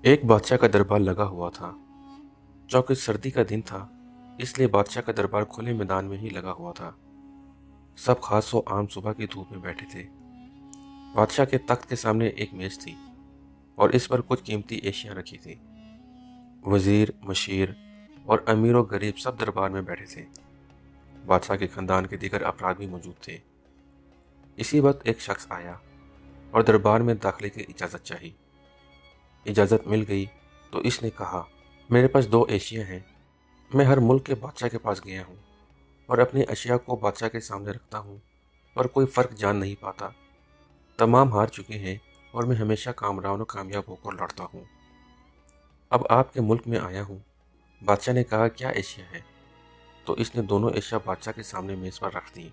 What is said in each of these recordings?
एक बादशाह का दरबार लगा हुआ था। चूंकि सर्दी का दिन था, इसलिए बादशाह का दरबार खुले मैदान में ही लगा हुआ था। सब खास व आम सुबह की धूप में बैठे थे। बादशाह के तख्त के सामने एक मेज थी और इस पर कुछ कीमती एशियां रखी थी। वजीर, मशीर और अमीर व गरीब सब दरबार में बैठे थे। बादशाह के खानदान के दीगर अफराद भी मौजूद थे। इसी वक्त एक शख्स आया और दरबार में दाखिले की इजाज़त चाही। इजाज़त मिल गई तो इसने कहा, मेरे पास 2 एशिया हैं। मैं हर मुल्क के बादशाह के पास गया हूँ और अपनी अशिया को बादशाह के सामने रखता हूँ, पर कोई फ़र्क जान नहीं पाता। तमाम हार चुके हैं और मैं हमेशा कामरान और कामयाब होकर लौटता हूँ। अब आपके मुल्क में आया हूँ। बादशाह ने कहा, क्या एशिया है? तो इसने दोनों एशिया बादशाह के सामने मेज़ पर रख दी।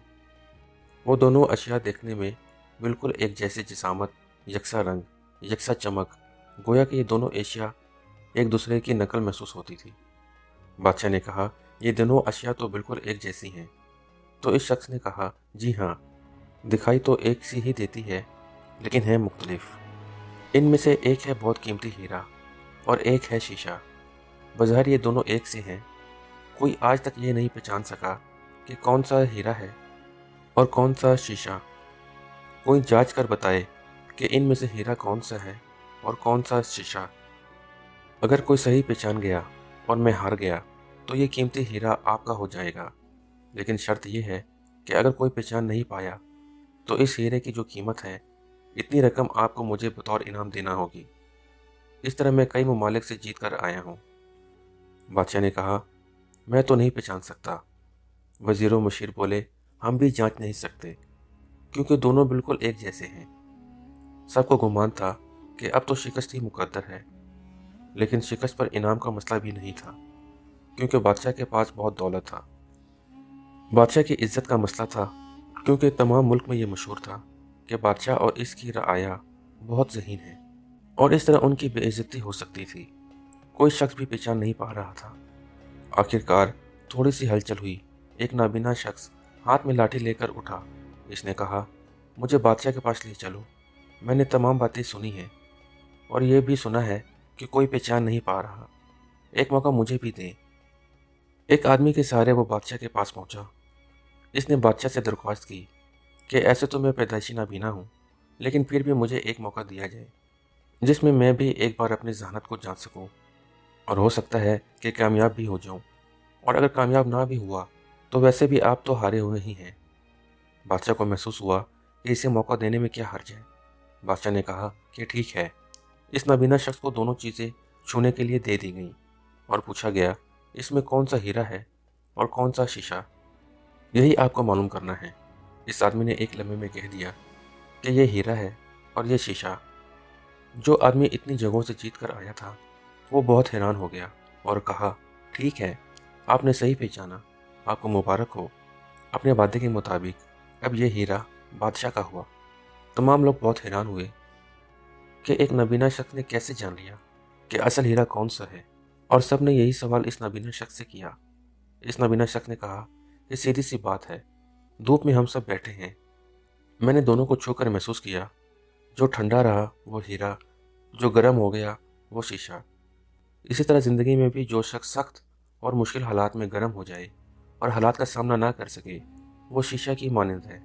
वो दोनों अशिया देखने में बिल्कुल एक जैसी जिसामत, यकसा रंग, यकसा चमक, गोया कि ये दोनों एशिया एक दूसरे की नकल महसूस होती थी। बादशाह ने कहा, ये दोनों अशिया तो बिल्कुल एक जैसी हैं। तो इस शख्स ने कहा, जी हाँ, दिखाई तो एक सी ही देती है, लेकिन है मुख्तलिफ। इनमें से एक है बहुत कीमती हीरा और एक है शीशा। बाज़ाहिर ये दोनों एक से हैं। कोई आज तक ये नहीं पहचान सका कि कौन सा हीरा है और कौन सा शीशा। कोई जांच कर बताए कि इनमें से हीरा कौन सा है और कौन सा शीशा। अगर कोई सही पहचान गया और मैं हार गया तो ये कीमती हीरा आपका हो जाएगा, लेकिन शर्त यह है कि अगर कोई पहचान नहीं पाया तो इस हीरे की जो कीमत है, इतनी रकम आपको मुझे बतौर इनाम देना होगी। इस तरह मैं कई ममालिक से जीत कर आया हूँ। बादशाह ने कहा, मैं तो नहीं पहचान सकता। वज़ीर व मशीर बोले, हम भी जांच नहीं सकते, क्योंकि दोनों बिल्कुल एक जैसे हैं। सबको गुमान था कि अब तो शिकस्त ही मुकद्दर है, लेकिन शिकस्त पर इनाम का मसला भी नहीं था, क्योंकि बादशाह के पास बहुत दौलत था। बादशाह की इज्जत का मसला था, क्योंकि तमाम मुल्क में ये मशहूर था कि बादशाह और इसकी रआया बहुत ज़हीन है और इस तरह उनकी बेइज्जती हो सकती थी। कोई शख्स भी पहचान नहीं पा रहा था। आखिरकार थोड़ी सी हलचल हुई। एक नाबीना शख्स हाथ में लाठी लेकर उठा। इसने कहा, मुझे बादशाह के पास ले चलो। मैंने तमाम बातें सुनी हैं और यह भी सुना है कि कोई पहचान नहीं पा रहा। एक मौका मुझे भी दें। एक आदमी के सहारे वो बादशाह के पास पहुंचा। इसने बादशाह से दरख्वास्त की कि ऐसे तो मैं पैदाइशी नाबीना हूँ, लेकिन फिर भी मुझे एक मौका दिया जाए जिसमें मैं भी एक बार अपनी जहानत को जांच सकूं, और हो सकता है कि कामयाब भी हो जाऊं, और अगर कामयाब ना भी हुआ तो वैसे भी आप तो हारे हुए ही हैं। बादशाह को महसूस हुआ कि इसे मौका देने में क्या हर्ज है। बादशाह ने कहा कि ठीक है। इस नाबीना शख्स को दोनों चीज़ें छूने के लिए दे दी गईं और पूछा गया, इसमें कौन सा हीरा है और कौन सा शीशा? यही आपको मालूम करना है। इस आदमी ने एक लम्हे में कह दिया कि यह हीरा है और यह शीशा। जो आदमी इतनी जगहों से जीत कर आया था, वो बहुत हैरान हो गया और कहा, ठीक है, आपने सही पहचाना, आपको मुबारक हो। अपने वादे के मुताबिक अब यह हीरा बादशाह का हुआ। तमाम लोग बहुत हैरान हुए कि एक नबीना शख्स ने कैसे जान लिया कि असल हीरा कौन सा है, और सब ने यही सवाल इस नबीना शख्स से किया। इस नबीना शख्स ने कहा, ये सीधी सी बात है, धूप में हम सब बैठे हैं, मैंने दोनों को छूकर महसूस किया। जो ठंडा रहा वो हीरा, जो गर्म हो गया वो शीशा। इसी तरह ज़िंदगी में भी जो शख्स सख्त और मुश्किल हालात में गर्म हो जाए और हालात का सामना ना कर सके, वो शीशा की मानंद है,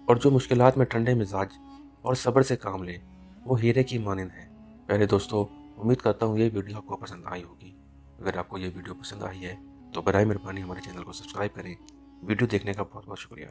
और जो मुश्किलात में ठंडे मिजाज और सब्र से काम ले, वो हीरे की मानंद है। पहले दोस्तों, उम्मीद करता हूँ ये वीडियो आपको पसंद आई होगी। अगर आपको ये वीडियो पसंद आई है तो बराए मेहरबानी हमारे चैनल को सब्सक्राइब करें। वीडियो देखने का बहुत बहुत शुक्रिया।